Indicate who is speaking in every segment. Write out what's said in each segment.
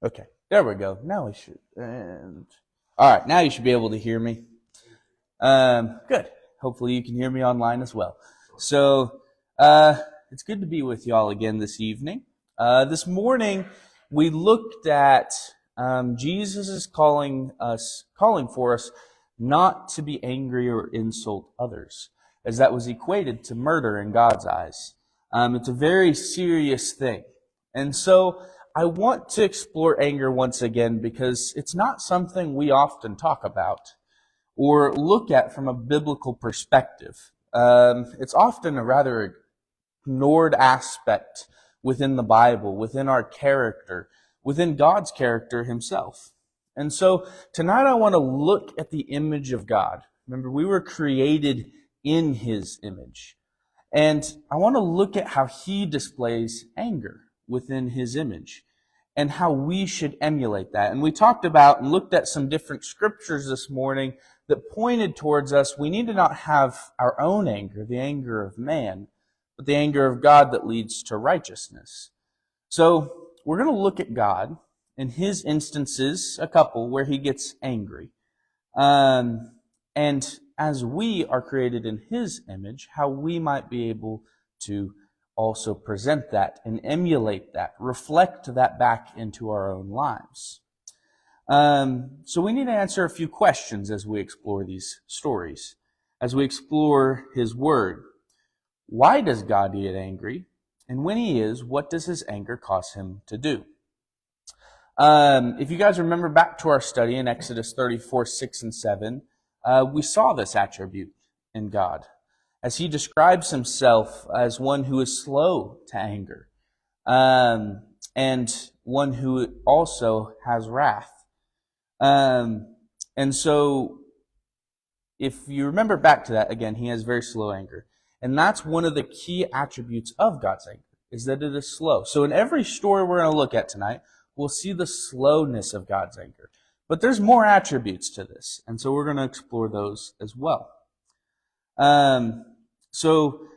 Speaker 1: Okay, there we go. Now we should. And all right, now you should be able to hear me. Good. Hopefully you can hear me online as well. So it's good to be with y'all again this evening. This morning we looked at Jesus is calling for us not to be angry or insult others, as that was equated to murder in God's eyes. It's a very serious thing. And so I want to explore anger once again because it's not something we often talk about or look at from a biblical perspective. It's often a rather ignored aspect within the Bible, within our character, within God's character himself. And so tonight I want to look at the image of God. Remember, we were created in his image. And I want to look at how he displays anger within his image and how we should emulate that. And we talked about and looked at some different scriptures this morning that pointed towards us. We need to not have our own anger, the anger of man, but the anger of God that leads to righteousness. So we're going to look at God in his instances, a couple where he gets angry. And as we are created in his image, how we might be able to also present that and emulate that, reflect that back into our own lives. So we need to answer a few questions as we explore these stories, as we explore his word. Why does God get angry? And when he is, what does his anger cause him to do? If you guys remember back to our study in Exodus 34, 6 and 7, we saw this attribute in God as he describes himself as one who is slow to anger, and one who also has wrath. And so if you remember back to that, again, he has very slow anger. And that's one of the key attributes of God's anger, is that it is slow. So in every story we're going to look at tonight, we'll see the slowness of God's anger. But there's more attributes to this, and so we're going to explore those as well. So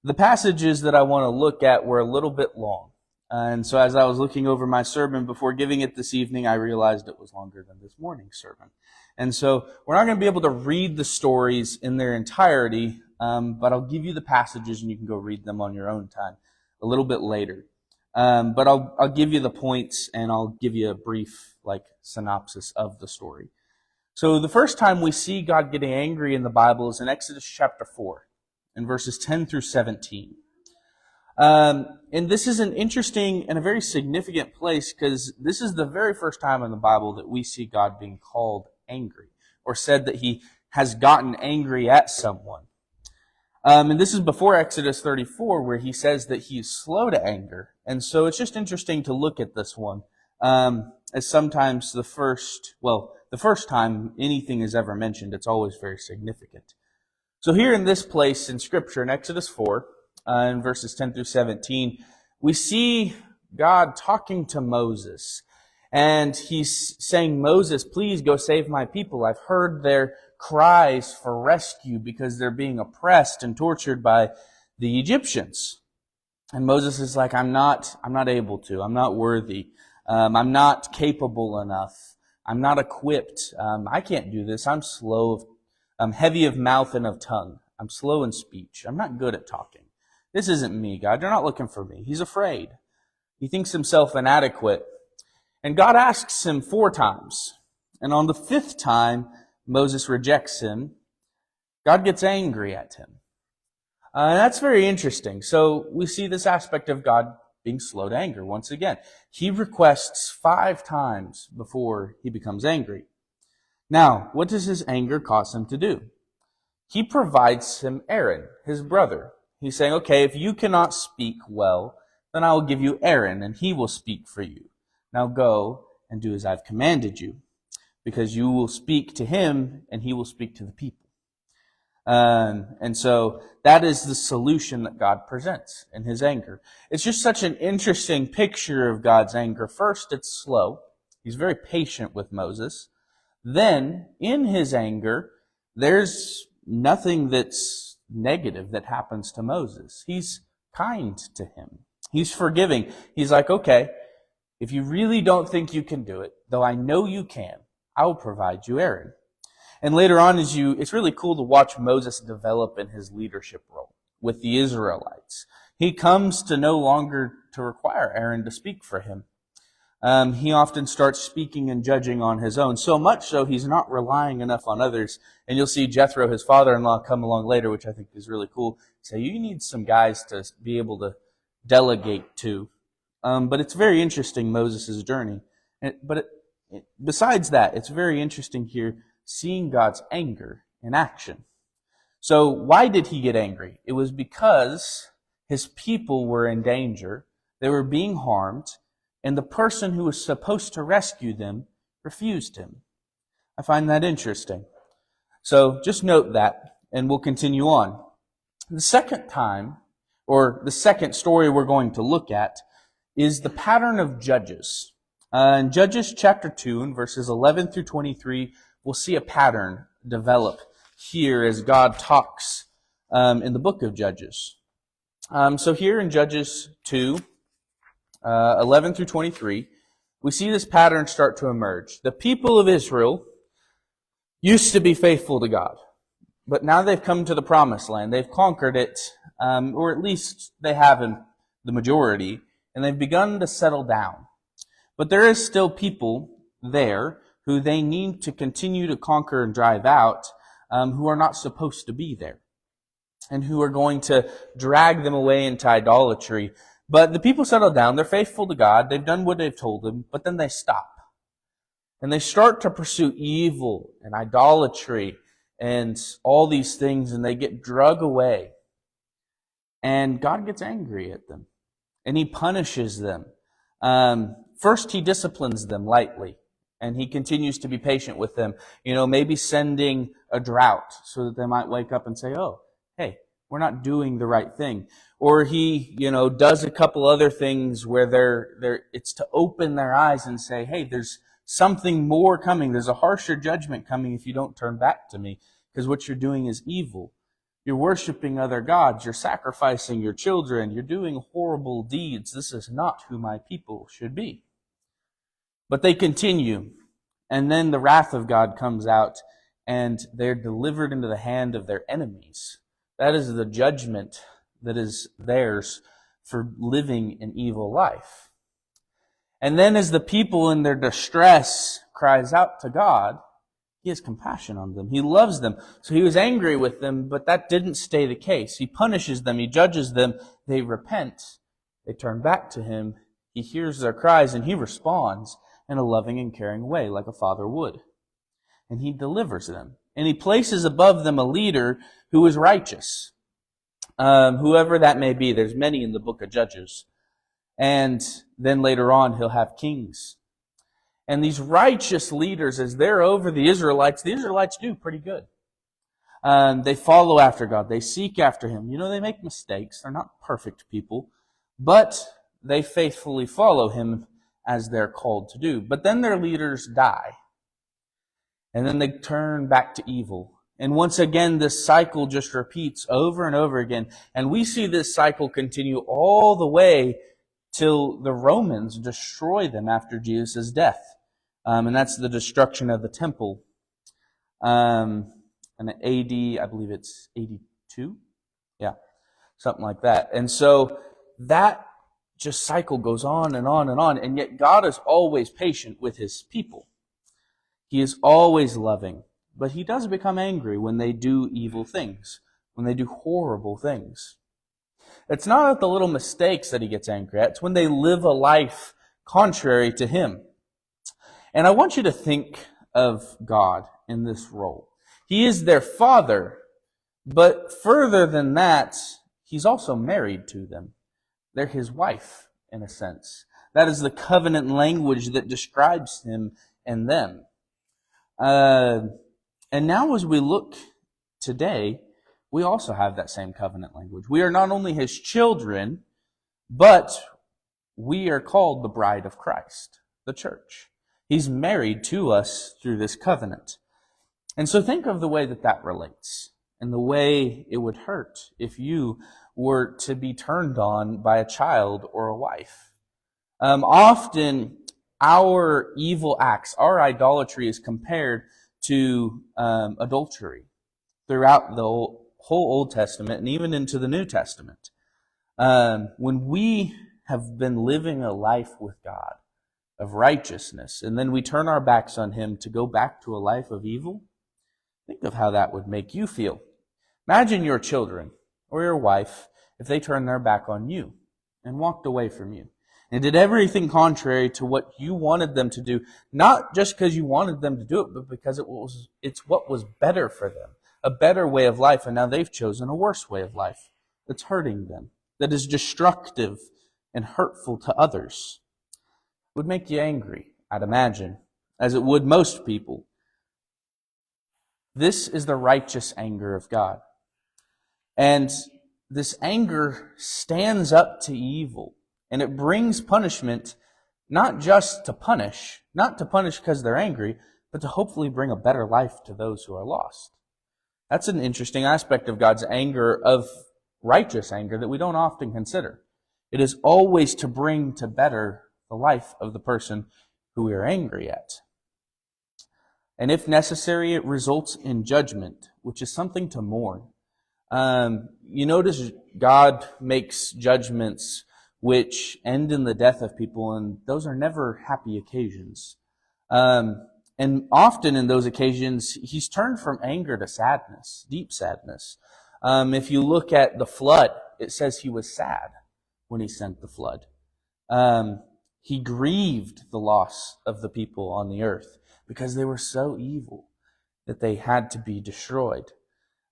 Speaker 1: the passages that I want to look at were a little bit long. And so as I was looking over my sermon before giving it this evening, I realized it was longer than this morning's sermon. And so we're not going to be able to read the stories in their entirety, but I'll give you the passages and you can go read them on your own time a little bit later. But I'll give you the points and I'll give you a brief synopsis of the story. So the first time we see God getting angry in the Bible is in Exodus chapter 4, in verses 10 through 17. And this is an interesting and a very significant place because this is the very first time in the Bible that we see God being called angry or said that he has gotten angry at someone. And this is before Exodus 34 where he says that he is slow to anger. And so it's just interesting to look at this one as sometimes the first time anything is ever mentioned, it's always very significant. So here in this place in Scripture, in Exodus 4, in verses 10 through 17, we see God talking to Moses. And he's saying, Moses, please go save my people. I've heard their cries for rescue because they're being oppressed and tortured by the Egyptians. And Moses is like, I'm not able to. I'm not worthy. I'm not capable enough. I'm not equipped. I can't do this. I'm slow. I'm heavy of mouth and of tongue. I'm slow in speech. I'm not good at talking. This isn't me, God. You're not looking for me. He's afraid. He thinks himself inadequate. And God asks him 4 times. And on the 5th time, Moses rejects him. God gets angry at him. And that's very interesting. So we see this aspect of God being slow to anger once again. He requests 5 times before he becomes angry. Now, what does his anger cause him to do? He provides him Aaron, his brother. He's saying, okay, if you cannot speak well, then I will give you Aaron, and he will speak for you. Now go and do as I've commanded you, because you will speak to him, and he will speak to the people. And so that is the solution that God presents in his anger. It's just such an interesting picture of God's anger. First, it's slow. He's very patient with Moses. Then, in his anger, there's nothing that's negative that happens to Moses. He's kind to him. He's forgiving. He's like, okay, If you really don't think you can do it, though I know you can, I will provide you Aaron. And later on, it's really cool to watch Moses develop in his leadership role with the Israelites. He comes to no longer to require Aaron to speak for him. He often starts speaking and judging on his own, so much so he's not relying enough on others. And you'll see Jethro, his father-in-law, come along later, which I think is really cool. Say, you need some guys to be able to delegate to. But it's very interesting, Moses' journey. Besides that, it's very interesting here seeing God's anger in action. So why did he get angry? It was because his people were in danger, they were being harmed, and the person who was supposed to rescue them refused him. I find that interesting. So just note that, and we'll continue on. The second time, or the second story we're going to look at, is the pattern of Judges. In Judges chapter 2, in verses 11 through 23, we'll see a pattern develop here as God talks in the book of Judges. So here in Judges 2, 11 through 23, we see this pattern start to emerge. The people of Israel used to be faithful to God, but now they've come to the promised land. They've conquered it, or at least they have in the majority, and they've begun to settle down. But there is still people there who they need to continue to conquer and drive out, who are not supposed to be there, and who are going to drag them away into idolatry. But the people settle down, they're faithful to God, they've done what they've told them, but then they stop. And they start to pursue evil and idolatry and all these things, and they get drug away. And God gets angry at them, and He punishes them. First, He disciplines them lightly, and He continues to be patient with them. Maybe sending a drought so that they might wake up and say, oh, hey, we're not doing the right thing. Or He, does a couple other things where it's to open their eyes and say, hey, there's something more coming. There's a harsher judgment coming if you don't turn back to me, because what you're doing is evil. You're worshiping other gods. You're sacrificing your children. You're doing horrible deeds. This is not who my people should be. But they continue. And then the wrath of God comes out, and they're delivered into the hand of their enemies. That is the judgment that is theirs for living an evil life. And then as the people in their distress cries out to God, He has compassion on them. He loves them. So He was angry with them, but that didn't stay the case. He punishes them. He judges them. They repent. They turn back to Him. He hears their cries, and He responds in a loving and caring way, like a father would. And He delivers them. And He places above them a leader who is righteous. Whoever that may be. There's many in the book of Judges. And then later on, He'll have kings. And these righteous leaders, as they're over the Israelites do pretty good. They follow after God. They seek after Him. They make mistakes. They're not perfect people. But they faithfully follow Him as they're called to do. But then their leaders die. And then they turn back to evil. And once again, this cycle just repeats over and over again. And we see this cycle continue all the way till the Romans destroy them after Jesus' death. And that's the destruction of the temple. And AD, I believe it's 82? Yeah, something like that. And so that just cycle goes on and on and on. And yet God is always patient with His people. He is always loving. But He does become angry when they do evil things, when they do horrible things. It's not at the little mistakes that He gets angry at. It's when they live a life contrary to Him. And I want you to think of God in this role. He is their Father, but further than that, He's also married to them. They're His wife, in a sense. That is the covenant language that describes Him and them. And now as we look today, we also have that same covenant language. We are not only His children, but we are called the bride of Christ, the church. He's married to us through this covenant. And so think of the way that relates, and the way it would hurt if you were to be turned on by a child or a wife. Often, our evil acts, our idolatry is compared to adultery throughout the whole Old Testament and even into the New Testament. When we have been living a life with God of righteousness, and then we turn our backs on Him to go back to a life of evil, think of how that would make you feel. Imagine your children or your wife if they turned their back on you and walked away from you and did everything contrary to what you wanted them to do, not just because you wanted them to do it, but because it's what was better for them, a better way of life, and now they've chosen a worse way of life that's hurting them, that is destructive and hurtful to others. It would make you angry, I'd imagine, as it would most people. This is the righteous anger of God. And this anger stands up to evil, and it brings punishment, not just to punish, not to punish because they're angry, but to hopefully bring a better life to those who are lost. That's an interesting aspect of God's anger, of righteous anger, that we don't often consider. It is always to bring to better the life of the person who we are angry at. And if necessary, it results in judgment, which is something to mourn. You notice God makes judgments which end in the death of people, and those are never happy occasions. And often in those occasions, He's turned from anger to sadness, deep sadness. If you look at the flood, it says He was sad when He sent the flood. He grieved the loss of the people on the earth because they were so evil that they had to be destroyed.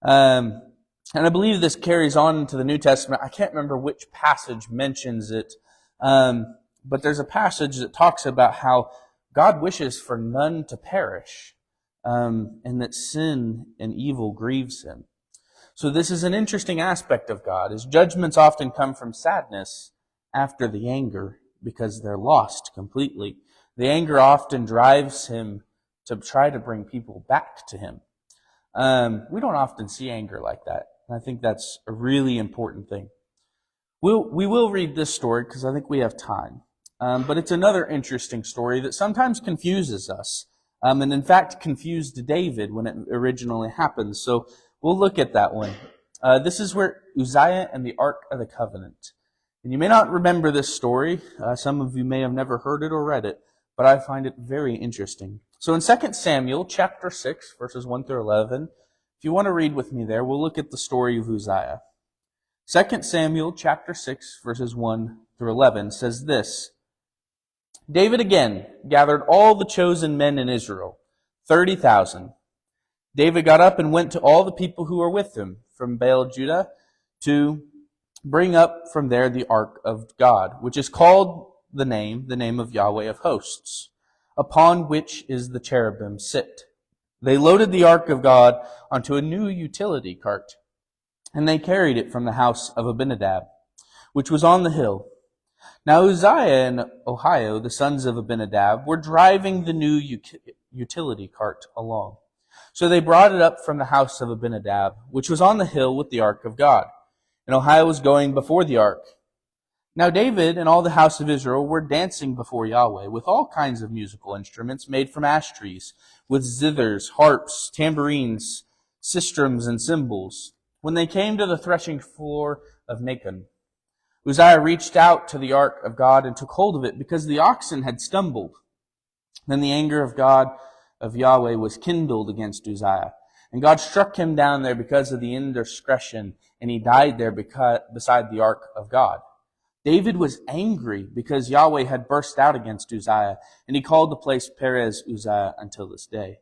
Speaker 1: And I believe this carries on into the New Testament. I can't remember which passage mentions it, but there's a passage that talks about how God wishes for none to perish, and that sin and evil grieves Him. So this is an interesting aspect of God. His judgments often come from sadness after the anger because they're lost completely. The anger often drives Him to try to bring people back to Him. We don't often see anger like that. And I think that's a really important thing. We will read this story because I think we have time. But it's another interesting story that sometimes confuses us. And in fact confused David when it originally happened. So we'll look at that one. This is where Uzziah and the Ark of the Covenant. And you may not remember this story. Some of you may have never heard it or read it. But I find it very interesting. So in 2 Samuel chapter 6, verses 1 through 11, if you want to read with me there, we'll look at the story of Uzziah. 2 Samuel chapter 6, verses 1 through 11 says this: David again gathered all the chosen men in Israel, 30,000. David got up and went to all the people who were with him from Baal Judah to bring up from there the ark of God, which is called the name of Yahweh of hosts, upon which is the cherubim sit. They loaded the ark of God onto a new utility cart, and they carried it from the house of Abinadab, which was on the hill. Now Uzziah and Ohio, the sons of Abinadab, were driving the new utility cart along. So they brought it up from the house of Abinadab, which was on the hill with the ark of God. And Ohio was going before the ark. Now David and all the house of Israel were dancing before Yahweh with all kinds of musical instruments made from ash trees, with zithers, harps, tambourines, sistrums, and cymbals. When they came to the threshing floor of Nacon, Uzziah reached out to the ark of God and took hold of it because the oxen had stumbled. Then the anger of God, of Yahweh, was kindled against Uzziah. And God struck him down there because of the indiscretion, and he died there beside the ark of God. David was angry because Yahweh had burst out against Uzziah, and he called the place Perez Uzziah until this day.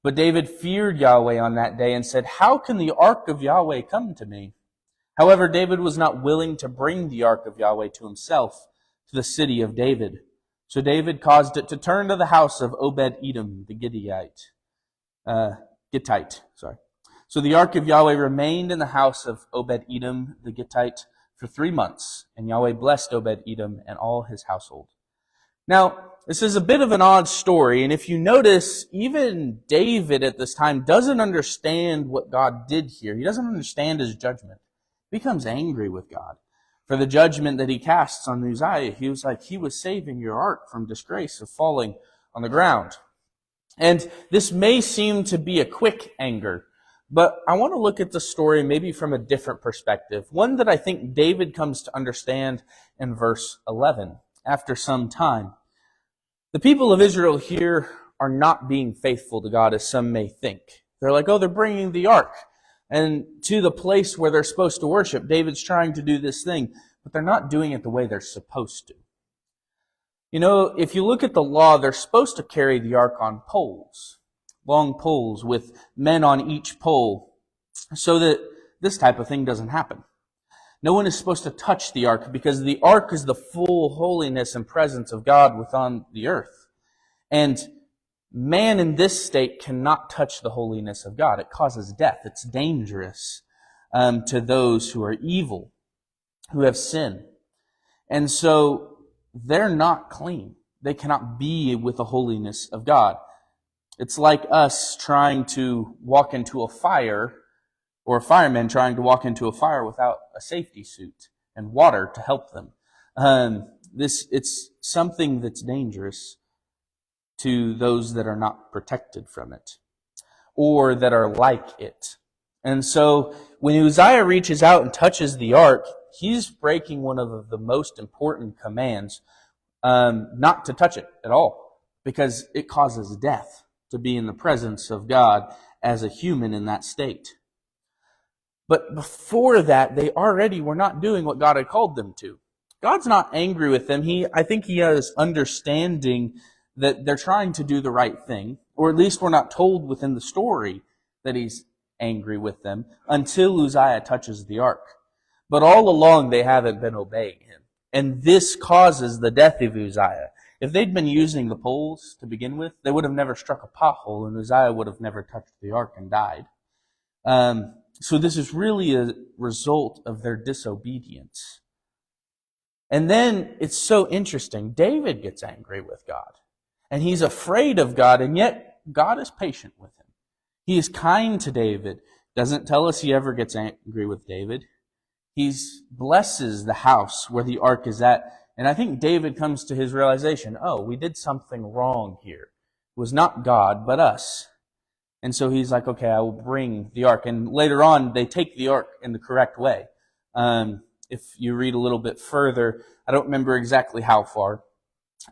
Speaker 1: But David feared Yahweh on that day and said, "How can the ark of Yahweh come to me?" However, David was not willing to bring the ark of Yahweh to himself, to the city of David. So David caused it to turn to the house of Obed-Edom the Gittite. So the ark of Yahweh remained in the house of Obed-Edom the Gittite for 3 months, and Yahweh blessed Obed-Edom and all his household. Now, this is a bit of an odd story, and if you notice, even David at this time doesn't understand what God did here. He doesn't understand his judgment. He becomes angry with God. For the judgment that he casts on Uzziah, he was like, he was saving your ark from disgrace of falling on the ground. And this may seem to be a quick anger, but I want to look at the story maybe from a different perspective. One that I think David comes to understand in verse 11 after some time. The people of Israel here are not being faithful to God as some may think. They're like, oh, they're bringing the ark and to the place where they're supposed to worship. David's trying to do this thing, but they're not doing it the way they're supposed to. You know, if you look at the law, they're supposed to carry the ark on poles, long poles with men on each pole, so that this type of thing doesn't happen. No one is supposed to touch the ark because the ark is the full holiness and presence of God within the earth. And man in this state cannot touch the holiness of God. It causes death. It's dangerous to those who are evil, who have sin. And so they're not clean. They cannot be with the holiness of God. It's like us trying to walk into a fire, or firemen trying to walk into a fire without a safety suit and water to help them. It's something that's dangerous to those that are not protected from it, or that are like it. And so when Uzziah reaches out and touches the ark, he's breaking one of the most important commands, not to touch it at all, because it causes death to be in the presence of God as a human in that state. But before that, they already were not doing what God had called them to. God's not angry with them. I think he has understanding that they're trying to do the right thing, or at least we're not told within the story that he's angry with them until Uzziah touches the ark. But all along, they haven't been obeying him. And this causes the death of Uzziah. If they'd been using the poles to begin with, they would have never struck a pothole, and Uzziah would have never touched the ark and died. So this is really a result of their disobedience. And then it's so interesting. David gets angry with God. And he's afraid of God, and yet God is patient with him. He is kind to David. Doesn't tell us he ever gets angry with David. He blesses the house where the ark is at. And I think David comes to his realization, oh, we did something wrong here. It was not God, but us. And so he's like, okay, I will bring the ark. And later on, they take the ark in the correct way. If you read a little bit further, I don't remember exactly how far,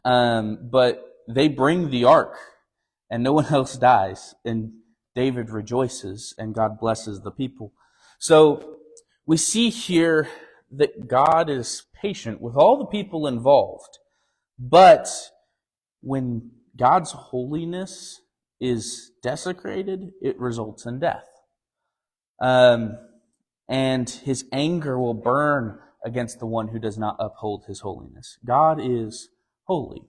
Speaker 1: but they bring the ark, and no one else dies. And David rejoices, and God blesses the people. So we see here that God is patient with all the people involved. But when God's holiness is desecrated, it results in death. And his anger will burn against the one who does not uphold his holiness. God is holy.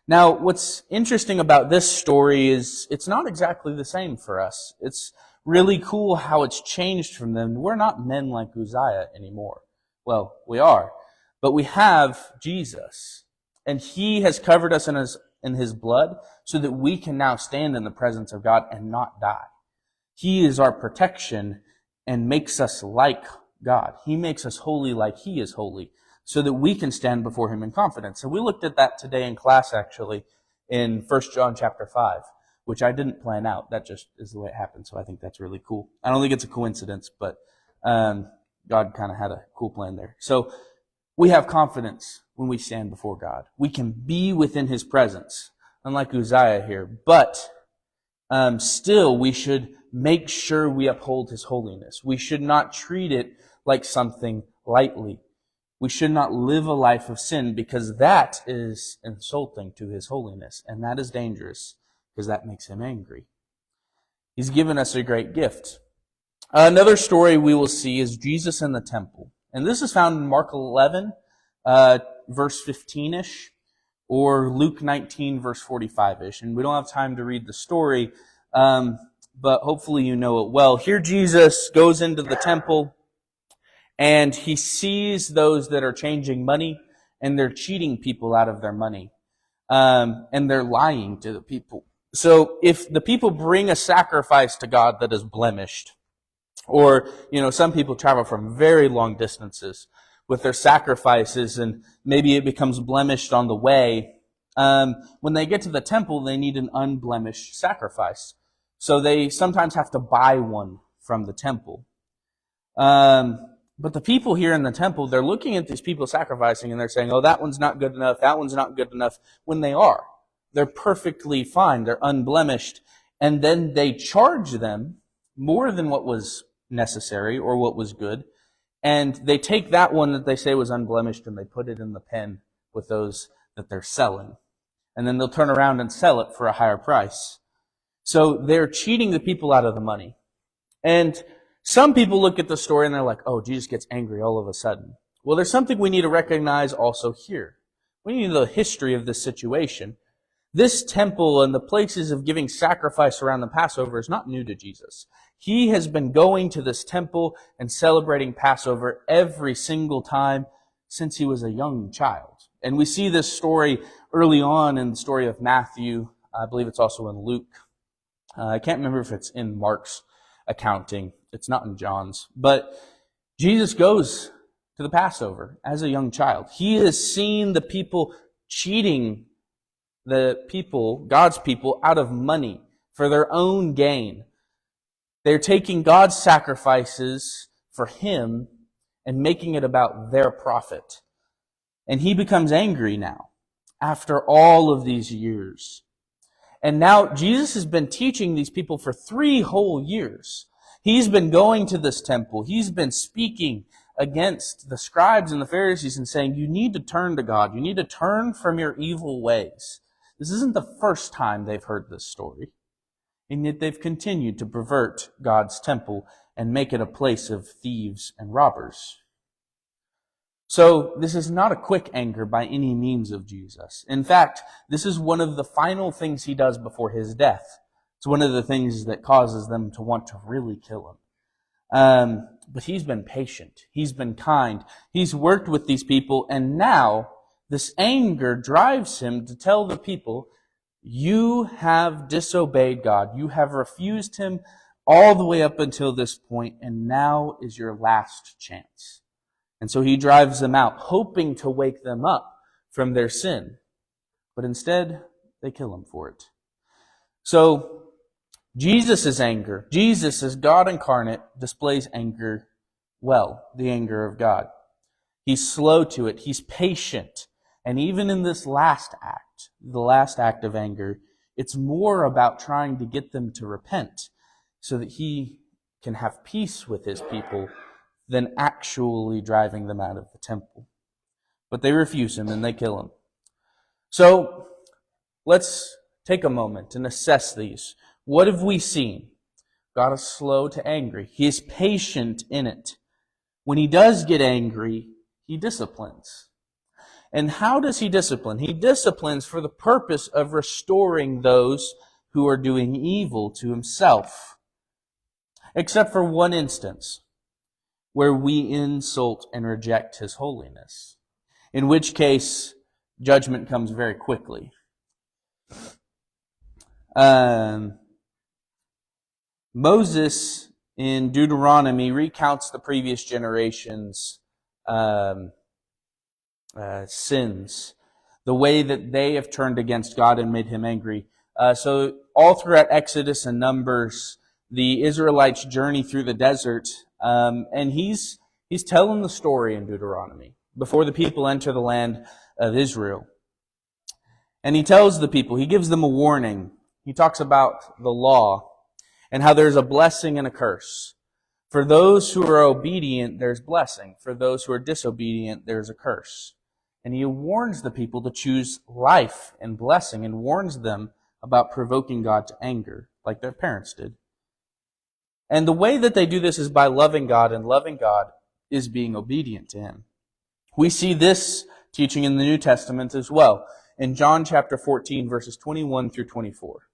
Speaker 1: Now, what's interesting about this story is it's not exactly the same for us. It's really cool how it's changed from them. We're not men like Uzziah anymore. Well, we are. But we have Jesus. And he has covered us in his blood so that we can now stand in the presence of God and not die. He is our protection and makes us like God. He makes us holy like he is holy, so that we can stand before him in confidence. So we looked at that today in class, actually, in 1 John chapter 5, which I didn't plan out. That just is the way it happened, so I think that's really cool. I don't think it's a coincidence, but God kind of had a cool plan there. So we have confidence when we stand before God. We can be within his presence, unlike Uzziah here. But still, we should make sure we uphold his holiness. We should not treat it like something lightly. We should not live a life of sin, because that is insulting to his holiness, and that is dangerous because that makes him angry. He's given us a great gift. Another story we will see is Jesus in the temple. And this is found in Mark 11, verse 15-ish, or Luke 19, verse 45-ish. And we don't have time to read the story, but hopefully you know it well. Here Jesus goes into the temple, and he sees those that are changing money, and they're cheating people out of their money. And they're lying to the people. So if the people bring a sacrifice to God that is blemished, or, some people travel from very long distances, with their sacrifices, and maybe it becomes blemished on the way. When they get to the temple, they need an unblemished sacrifice. So they sometimes have to buy one from the temple. But the people here in the temple, they're looking at these people sacrificing and they're saying, oh, that one's not good enough, that one's not good enough, when they are. They're perfectly fine, they're unblemished. And then they charge them more than what was necessary or what was good. And they take that one that they say was unblemished and they put it in the pen with those that they're selling. And then they'll turn around and sell it for a higher price. So they're cheating the people out of the money. And some people look at the story and they're like, oh, Jesus gets angry all of a sudden. Well, there's something we need to recognize also here. We need the history of this situation. This temple and the places of giving sacrifice around the Passover is not new to Jesus. He has been going to this temple and celebrating Passover every single time since he was a young child. And we see this story early on in the story of Matthew. I believe it's also in Luke. I can't remember if it's in Mark's accounting. It's not in John's. But Jesus goes to the Passover as a young child. He has seen the people cheating the people, God's people, out of money for their own gain. They're taking God's sacrifices for Him and making it about their profit. And He becomes angry now, after all of these years. And now Jesus has been teaching these people for 3 whole years. He's been going to this temple. He's been speaking against the scribes and the Pharisees and saying, you need to turn to God. You need to turn from your evil ways. This isn't the first time they've heard this story. And yet they've continued to pervert God's temple and make it a place of thieves and robbers. So this is not a quick anger by any means of Jesus. In fact, this is one of the final things He does before His death. It's one of the things that causes them to want to really kill Him. But He's been patient. He's been kind. He's worked with these people, and now this anger drives Him to tell the people, you have disobeyed God. You have refused Him all the way up until this point, and now is your last chance. And so He drives them out, hoping to wake them up from their sin. But instead, they kill Him for it. So, Jesus' anger, Jesus as God incarnate, displays anger well, the anger of God. He's slow to it. He's patient. And even in this last act, the last act of anger, it's more about trying to get them to repent so that He can have peace with His people than actually driving them out of the temple. But they refuse Him and they kill Him. So, let's take a moment and assess these. What have we seen? God is slow to anger. He is patient in it. When He does get angry, He disciplines. And how does He discipline? He disciplines for the purpose of restoring those who are doing evil to Himself. Except for one instance, where we insult and reject His holiness. In which case, judgment comes very quickly. Moses in Deuteronomy recounts the previous generation's sins, the way that they have turned against God and made Him angry. So all throughout Exodus and Numbers, the Israelites journey through the desert, and he's telling the story in Deuteronomy before the people enter the land of Israel. And he tells the people, he gives them a warning. He talks about the law and how there's a blessing and a curse. For those who are obedient, there's blessing. For those who are disobedient, there's a curse. And he warns the people to choose life and blessing and warns them about provoking God to anger, like their parents did. And the way that they do this is by loving God, and loving God is being obedient to Him. We see this teaching in the New Testament as well, in John chapter 14, verses 21 through 24.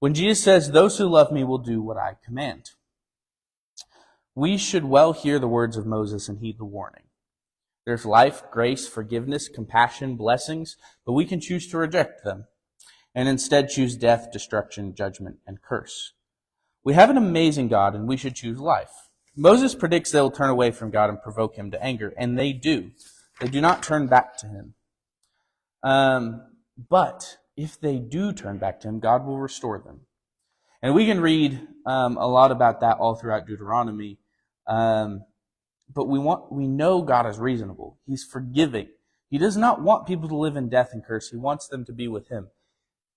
Speaker 1: When Jesus says, "Those who love me will do what I command." We should well hear the words of Moses and heed the warning. There's life, grace, forgiveness, compassion, blessings, but we can choose to reject them and instead choose death, destruction, judgment, and curse. We have an amazing God, and we should choose life. Moses predicts they'll turn away from God and provoke him to anger, and they do. They do not turn back to him. But if they do turn back to him, God will restore them. And we can read a lot about that all throughout Deuteronomy. But we know God is reasonable. He's forgiving. He does not want people to live in death and curse. He wants them to be with him.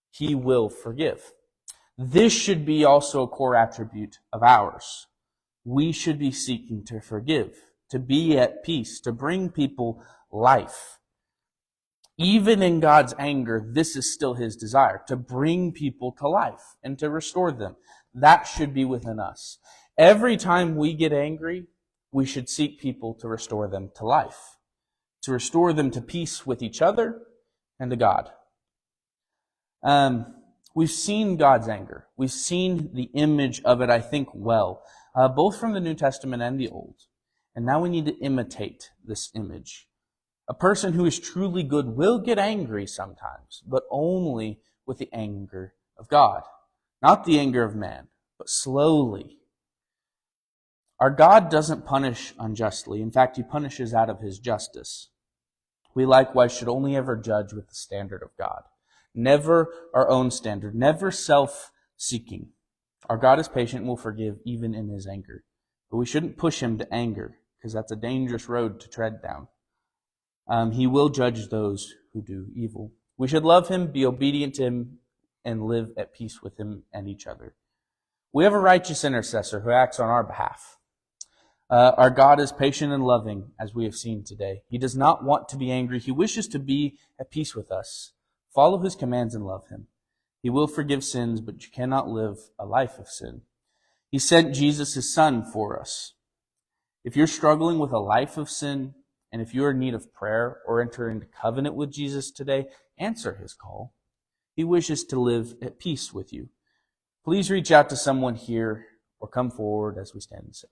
Speaker 1: He will forgive. This should be also a core attribute of ours. We should be seeking to forgive, to be at peace, to bring people life. Even in God's anger, this is still his desire, to bring people to life and to restore them. That should be within us. Every time we get angry, we should seek people to restore them to life, to restore them to peace with each other and to God. We've seen God's anger. We've seen the image of it, I think, well, both from the New Testament and the Old. And now we need to imitate this image. A person who is truly good will get angry sometimes, but only with the anger of God. Not the anger of man, but slowly. Our God doesn't punish unjustly. In fact, he punishes out of his justice. We likewise should only ever judge with the standard of God. Never our own standard, never self-seeking. Our God is patient and will forgive even in his anger. But we shouldn't push him to anger, because that's a dangerous road to tread down. He will judge those who do evil. We should love him, be obedient to him, and live at peace with him and each other. We have a righteous intercessor who acts on our behalf. Our God is patient and loving, as we have seen today. He does not want to be angry. He wishes to be at peace with us. Follow his commands and love him. He will forgive sins, but you cannot live a life of sin. He sent Jesus, his son, for us. If you're struggling with a life of sin, and if you're in need of prayer or enter into covenant with Jesus today, answer his call. He wishes to live at peace with you. Please reach out to someone here or come forward as we stand and sing.